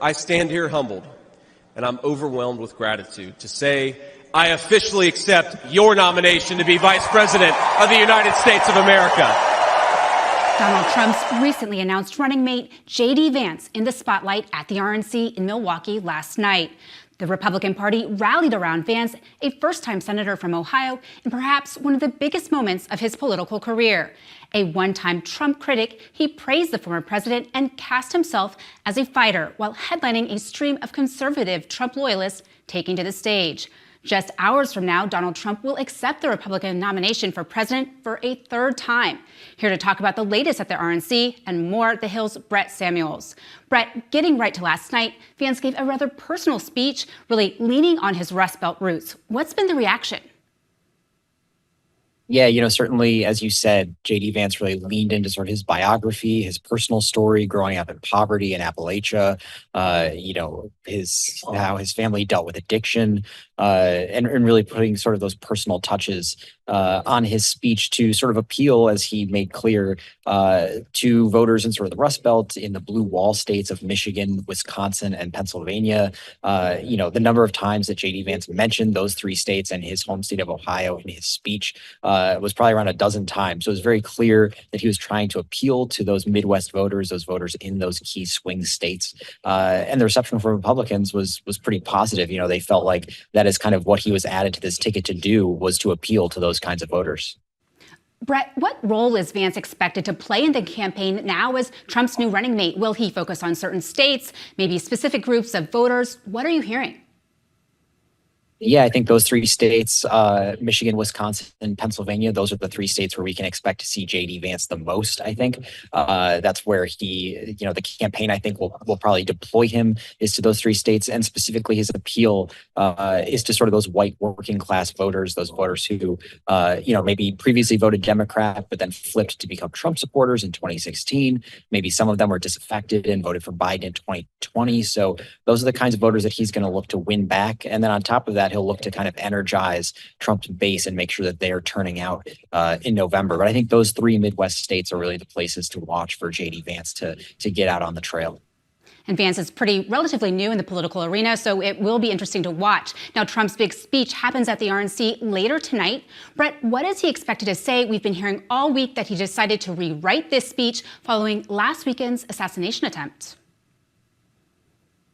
I stand here humbled, and I'm overwhelmed with gratitude to say I officially accept your nomination to be Vice President of the United States of America. Donald Trump's recently announced running mate, J.D. Vance, in the spotlight at the RNC in Milwaukee last night. The Republican Party rallied around Vance, a first-time senator from Ohio, in perhaps one of the biggest moments of his political career. A one-time Trump critic, he praised the former president and cast himself as a fighter while headlining a stream of conservative Trump loyalists taking to the stage. Just hours from now, Donald Trump will accept the Republican nomination for president for a third time. Here to talk about the latest at the RNC and more, The Hill's Brett Samuels. Brett, getting right to last night, Vance gave a rather personal speech, really leaning on his Rust Belt roots. What's been the reaction? Yeah, certainly, as you said, J.D. Vance really leaned into sort of his biography, his personal story, growing up in poverty in Appalachia, how his family dealt with addiction, and really putting sort of those personal touches on his speech to sort of appeal, as he made clear, to voters in sort of the Rust Belt, in the blue wall states of Michigan, Wisconsin, and Pennsylvania. The number of times that J.D. Vance mentioned those three states and his home state of Ohio in his speech was probably around a dozen times. So it was very clear that he was trying to appeal to those Midwest voters, those voters in those key swing states. And the reception from Republicans was pretty positive. They felt like that is kind of what he was added to this ticket to do, was to appeal to those kinds of voters. Brett, what role is Vance expected to play in the campaign now as Trump's new running mate? Will he focus on certain states, maybe specific groups of voters? What are you hearing? Yeah, I think those three states, Michigan, Wisconsin, and Pennsylvania, those are the three states where we can expect to see J.D. Vance the most, I think. That's where he, the campaign, I think, will probably deploy him, is to those three states. And specifically, his appeal is to sort of those white working class voters, those voters who, maybe previously voted Democrat, but then flipped to become Trump supporters in 2016. Maybe some of them were disaffected and voted for Biden in 2020. So those are the kinds of voters that he's going to look to win back. And then on top of that, he'll look to kind of energize Trump's base and make sure that they are turning out in November. But I think those three Midwest states are really the places to watch for J.D. Vance to get out on the trail. And Vance is relatively new in the political arena, so it will be interesting to watch. Now, Trump's big speech happens at the RNC later tonight. Brett, what is he expected to say? We've been hearing all week that he decided to rewrite this speech following last weekend's assassination attempt.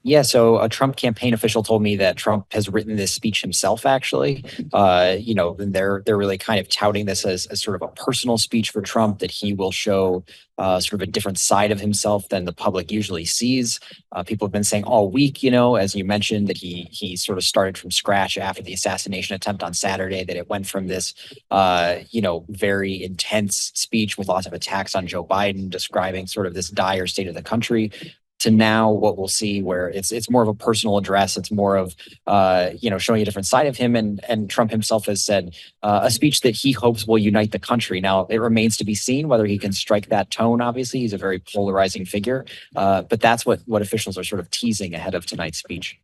Yeah, so a Trump campaign official told me that Trump has written this speech himself, actually. And they're really kind of touting this as sort of a personal speech for Trump, that he will show sort of a different side of himself than the public usually sees. People have been saying all week, as you mentioned, that he sort of started from scratch after the assassination attempt on Saturday, that it went from this, very intense speech with lots of attacks on Joe Biden, describing sort of this dire state of the country, to now what we'll see, where it's more of a personal address. It's more of, showing a different side of him. And Trump himself has said a speech that he hopes will unite the country. Now, it remains to be seen whether he can strike that tone. Obviously, he's a very polarizing figure. But that's what officials are sort of teasing ahead of tonight's speech.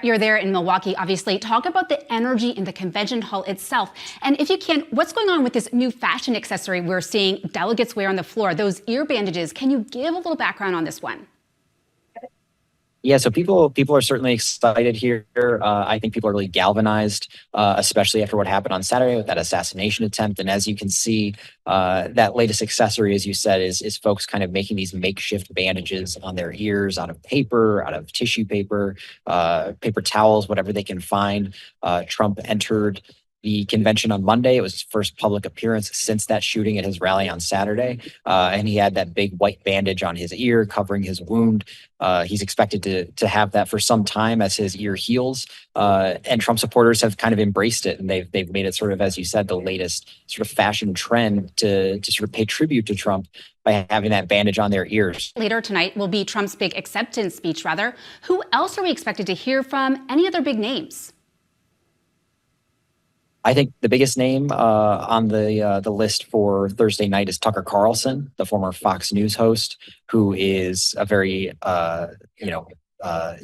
You're there in Milwaukee, obviously. Talk about the energy in the convention hall itself. And if you can, what's going on with this new fashion accessory we're seeing delegates wear on the floor, those ear bandages? Can you give a little background on this one? Yeah, so people are certainly excited here. I think people are really galvanized, especially after what happened on Saturday with that assassination attempt. And as you can see, that latest accessory, as you said, is folks kind of making these makeshift bandages on their ears out of paper, out of tissue paper, paper towels, whatever they can find. Trump entered the convention on Monday. It was his first public appearance since that shooting at his rally on Saturday. And he had that big white bandage on his ear covering his wound. He's expected to have that for some time as his ear heals. And Trump supporters have kind of embraced it. And they've made it sort of, as you said, the latest sort of fashion trend to sort of pay tribute to Trump by having that bandage on their ears. Later tonight will be Trump's big acceptance speech, rather. Who else are we expected to hear from? Any other big names? I think the biggest name on the list for Thursday night is Tucker Carlson, the former Fox News host, who is a very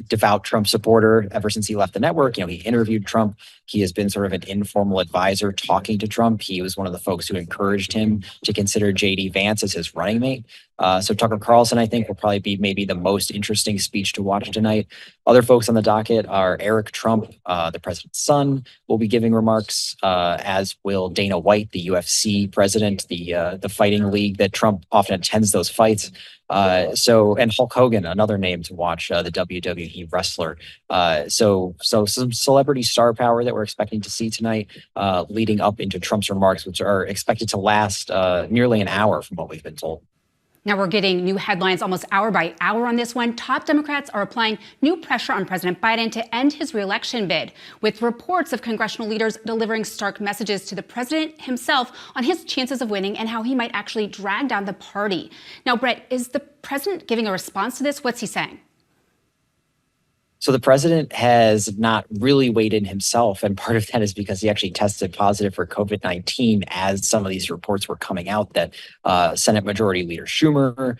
devout Trump supporter ever since he left the network. He interviewed Trump He has been sort of an informal advisor talking to Trump. He was one of the folks who encouraged him to consider J.D. Vance as his running mate. So Tucker Carlson, I think, will probably be maybe the most interesting speech to watch tonight. Other folks on the docket are Eric Trump, the president's son, will be giving remarks, as will Dana White, the UFC president, the fighting league that Trump often attends those fights. And Hulk Hogan, another name to watch, the WWE wrestler. So some celebrity star power that we're expecting to see tonight, leading up into Trump's remarks, which are expected to last nearly an hour from what we've been told. Now we're getting new headlines almost hour by hour on this one. Top Democrats are applying new pressure on President Biden to end his reelection bid, with reports of congressional leaders delivering stark messages to the president himself on his chances of winning and how he might actually drag down the party. Now, Brett, is the president giving a response to this? What's he saying? So the president has not really weighed in himself, and part of that is because he actually tested positive for COVID-19 as some of these reports were coming out that Senate Majority Leader Schumer,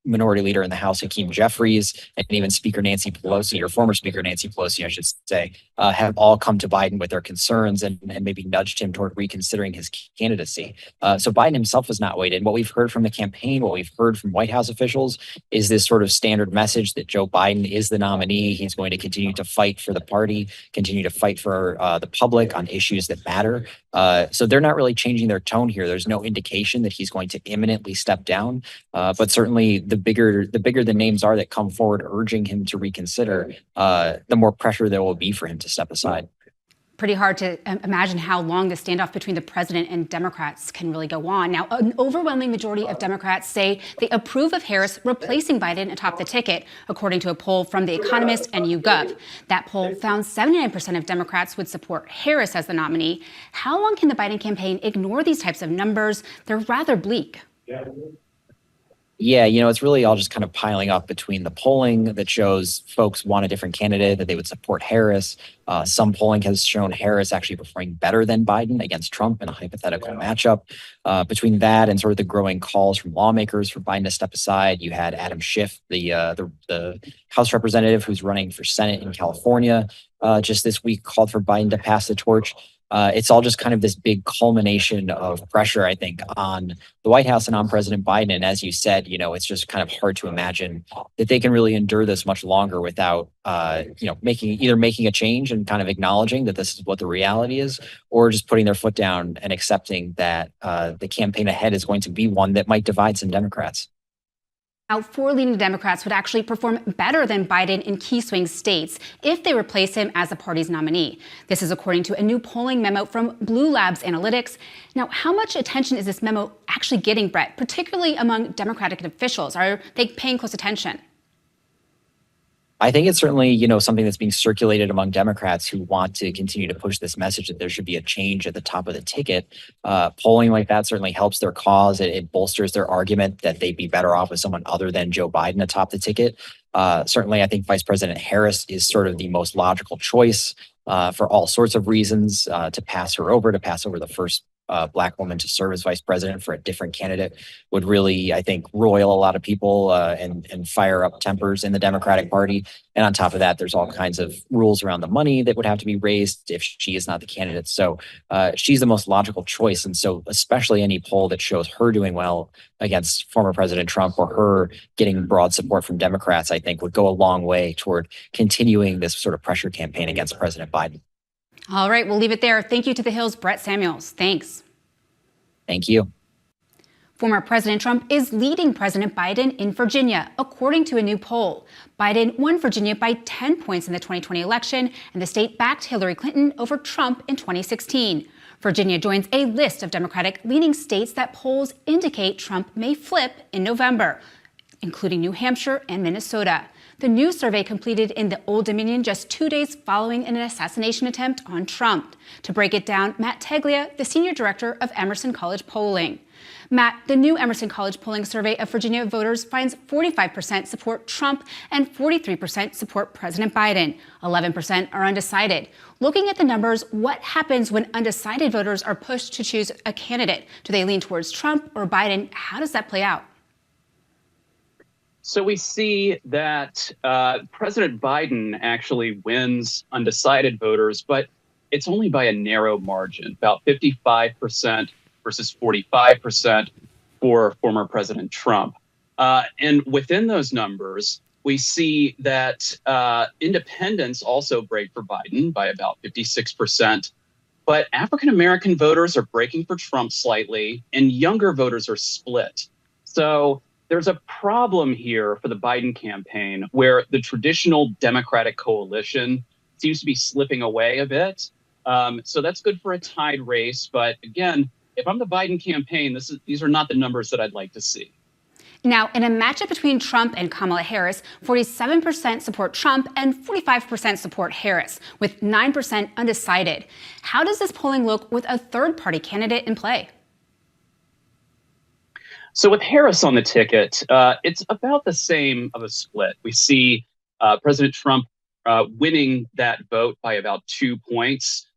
Minority Leader in the House Hakeem Jeffries, and even Speaker Nancy Pelosi, or former Speaker Nancy Pelosi, I should say, have all come to Biden with their concerns and maybe nudged him toward reconsidering his candidacy. So Biden himself has not weighed in. What we've heard from the campaign, what we've heard from White House officials is this sort of standard message that Joe Biden is the nominee. He's going to continue to fight for the party, continue to fight for the public on issues that matter. So they're not really changing their tone here. There's no indication that he's going to imminently step down, but certainly the bigger the names are that come forward urging him to reconsider, the more pressure there will be for him to step aside. Pretty hard to imagine how long the standoff between the president and Democrats can really go on. Now, an overwhelming majority of Democrats say they approve of Harris replacing Biden atop the ticket, according to a poll from The Economist and YouGov. That poll found 79% of Democrats would support Harris as the nominee. How long can the Biden campaign ignore these types of numbers? They're rather bleak. Yeah, it's really all just kind of piling up between the polling that shows folks want a different candidate, that they would support Harris. Some polling has shown Harris actually performing better than Biden against Trump in a hypothetical matchup. Between that and sort of the growing calls from lawmakers for Biden to step aside, you had Adam Schiff, the House representative who's running for Senate in California, just this week called for Biden to pass the torch. It's all just kind of this big culmination of pressure, I think, on the White House and on President Biden. And as you said, it's just kind of hard to imagine that they can really endure this much longer without, making a change and kind of acknowledging that this is what the reality is, or just putting their foot down and accepting that the campaign ahead is going to be one that might divide some Democrats. Now, 4 leading Democrats would actually perform better than Biden in key swing states if they replace him as the party's nominee. This is according to a new polling memo from Blue Labs Analytics. Now, how much attention is this memo actually getting, Brett, particularly among Democratic officials? Are they paying close attention? I think it's certainly, something that's being circulated among Democrats who want to continue to push this message that there should be a change at the top of the ticket. Polling like that certainly helps their cause. It bolsters their argument that they'd be better off with someone other than Joe Biden atop the ticket. Certainly, I think Vice President Harris is sort of the most logical choice for all sorts of reasons, to pass over the first Black woman to serve as vice president for a different candidate would really, I think, roil a lot of people and fire up tempers in the Democratic Party. And on top of that, there's all kinds of rules around the money that would have to be raised if she is not the candidate. So she's the most logical choice. And so especially any poll that shows her doing well against former President Trump or her getting broad support from Democrats, I think would go a long way toward continuing this sort of pressure campaign against President Biden. All right, we'll leave it there. Thank you to The Hill's Brett Samuels. Thanks. Thank you. Former President Trump is leading President Biden in Virginia, according to a new poll. Biden won Virginia by 10 points in the 2020 election, and the state backed Hillary Clinton over Trump in 2016. Virginia joins a list of Democratic-leaning states that polls indicate Trump may flip in November, including New Hampshire and Minnesota. The new survey completed in the Old Dominion just 2 days following an assassination attempt on Trump. To break it down, Matt Taglia, the senior director of Emerson College Polling. Matt, the new Emerson College Polling survey of Virginia voters finds 45% support Trump and 43% support President Biden. 11% are undecided. Looking at the numbers, what happens when undecided voters are pushed to choose a candidate? Do they lean towards Trump or Biden? How does that play out? So we see that President Biden actually wins undecided voters, but it's only by a narrow margin, about 55% versus 45% for former President Trump. And within those numbers, we see that independents also break for Biden by about 56%. But African-American voters are breaking for Trump slightly, and younger voters are split. So there's a problem here for the Biden campaign where the traditional Democratic coalition seems to be slipping away a bit. So that's good for a tied race. But again, if I'm the Biden campaign, these are not the numbers that I'd like to see. Now, in a matchup between Trump and Kamala Harris, 47% support Trump and 45% support Harris, with 9% undecided. How does this polling look with a third-party candidate in play? So with Harris on the ticket, it's about the same of a split. We see President Trump winning that vote by about 2 points,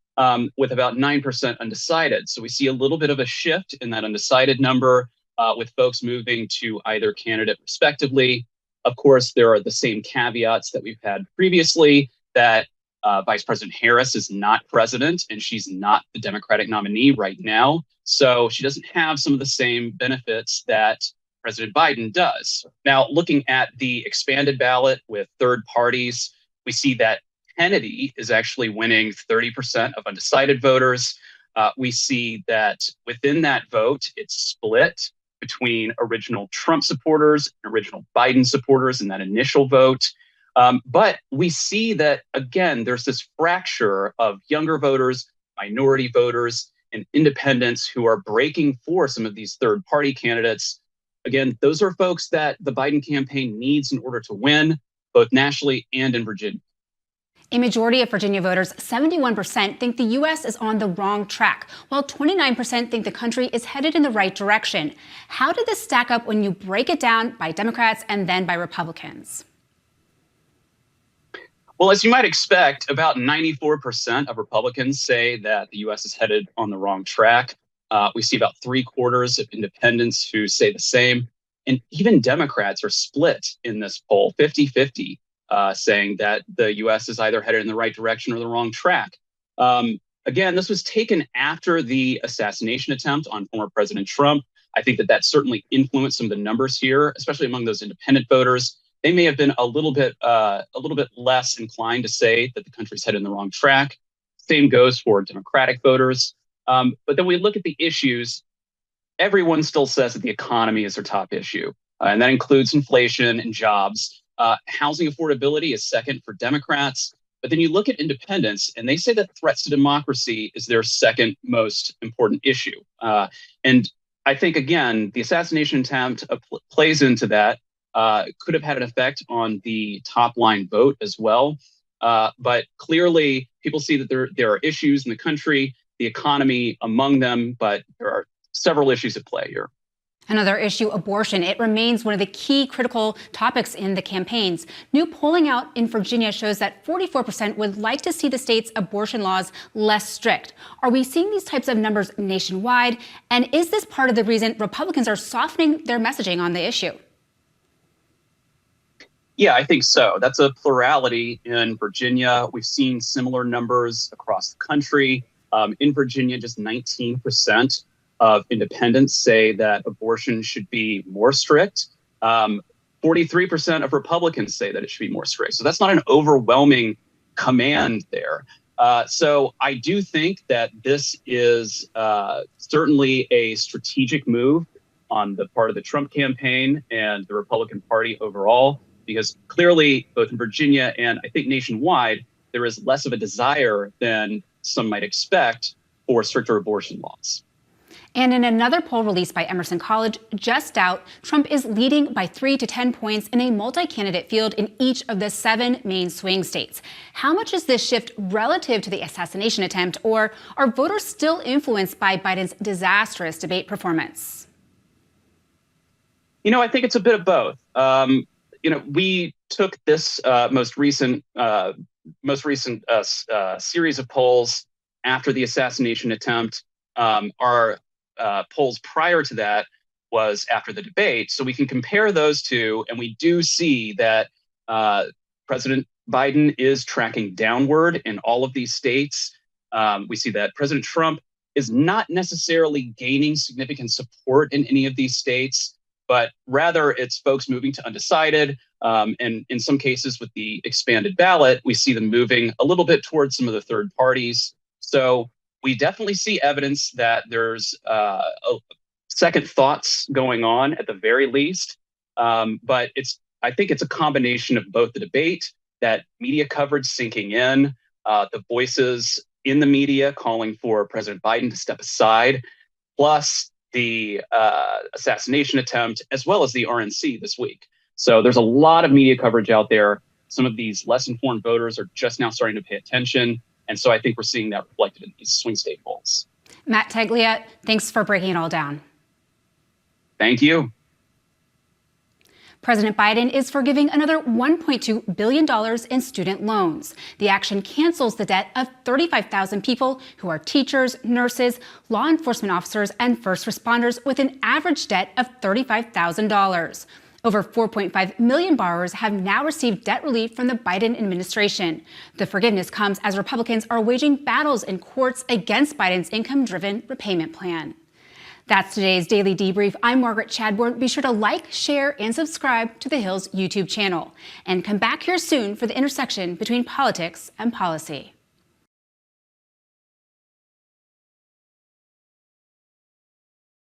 with about 9% undecided. So we see a little bit of a shift in that undecided number, with folks moving to either candidate respectively. Of course, there are the same caveats that we've had previously, that Vice President Harris is not president and she's not the Democratic nominee right now. So she doesn't have some of the same benefits that President Biden does. Now, looking at the expanded ballot with third parties, we see that Kennedy is actually winning 30% of undecided voters. We see that within that vote, it's split between original Trump supporters and original Biden supporters in that initial vote. But we see that, again, there's this fracture of younger voters, minority voters, and independents who are breaking for some of these third-party candidates. Again, those are folks that the Biden campaign needs in order to win, both nationally and in Virginia. A majority of Virginia voters, 71%, think the U.S. is on the wrong track, while 29% think the country is headed in the right direction. How did this stack up when you break it down by Democrats and then by Republicans? Well, as you might expect, about 94% of Republicans say that the U.S. is headed on the wrong track. We see about 3/4 of independents who say the same. And even Democrats are split in this poll, 50-50. Saying that the U.S. is either headed in the right direction or the wrong track. Again, this was taken after the assassination attempt on former President Trump. I think that certainly influenced some of the numbers here, especially among those independent voters. They may have been a little bit less inclined to say that the country's headed in the wrong track. Same goes for Democratic voters. But then we look at the issues. Everyone still says that the economy is their top issue, and that includes inflation and jobs. Housing affordability is second for Democrats. But then you look at independents and they say that threats to democracy is their second most important issue. And I think, again, the assassination attempt plays into that, could have had an effect on the top line vote as well. But clearly, people see that there are issues in the country, the economy among them, but there are several issues at play here. Another issue, abortion. It remains one of the key critical topics in the campaigns. New polling out in Virginia shows that 44% would like to see the state's abortion laws less strict. Are we seeing these types of numbers nationwide? And is this part of the reason Republicans are softening their messaging on the issue? Yeah, I think so. That's a plurality in Virginia. We've seen similar numbers across the country. In Virginia, just 19% of independents say that abortion should be more strict. 43% of Republicans say that it should be more strict. So that's not an overwhelming command there. So I do think that this is certainly a strategic move on the part of the Trump campaign and the Republican Party overall, because clearly both in Virginia and I think nationwide, there is less of a desire than some might expect for stricter abortion laws. And in another poll released by Emerson College just out, Trump is leading by 3 to 10 points in a multi-candidate field in each of the 7 main swing states. How much is this shift relative to the assassination attempt, or are voters still influenced by Biden's disastrous debate performance? I think it's a bit of both. We took this most recent series of polls after the assassination attempt. Our polls prior to that was after the debate. So we can compare those two, and we do see that President Biden is tracking downward in all of these states. We see that President Trump is not necessarily gaining significant support in any of these states, but rather it's folks moving to undecided. And in some cases with the expanded ballot, we see them moving a little bit towards some of the third parties. So we definitely see evidence that there's second thoughts going on at the very least. But I think it's a combination of both the debate, that media coverage sinking in, the voices in the media calling for President Biden to step aside, plus the assassination attempt, as well as the RNC this week. So there's a lot of media coverage out there. Some of these less informed voters are just now starting to pay attention. And so I think we're seeing that reflected in these swing state polls. Matt Taglia, thanks for breaking it all down. Thank you. President Biden is forgiving another $1.2 billion in student loans. The action cancels the debt of 35,000 people who are teachers, nurses, law enforcement officers, and first responders with an average debt of $35,000. Over 4.5 million borrowers have now received debt relief from the Biden administration. The forgiveness comes as Republicans are waging battles in courts against Biden's income-driven repayment plan. That's today's Daily Debrief. I'm Margaret Chadbourn. Be sure to like, share, and subscribe to The Hill's YouTube channel. And come back here soon for the intersection between politics and policy.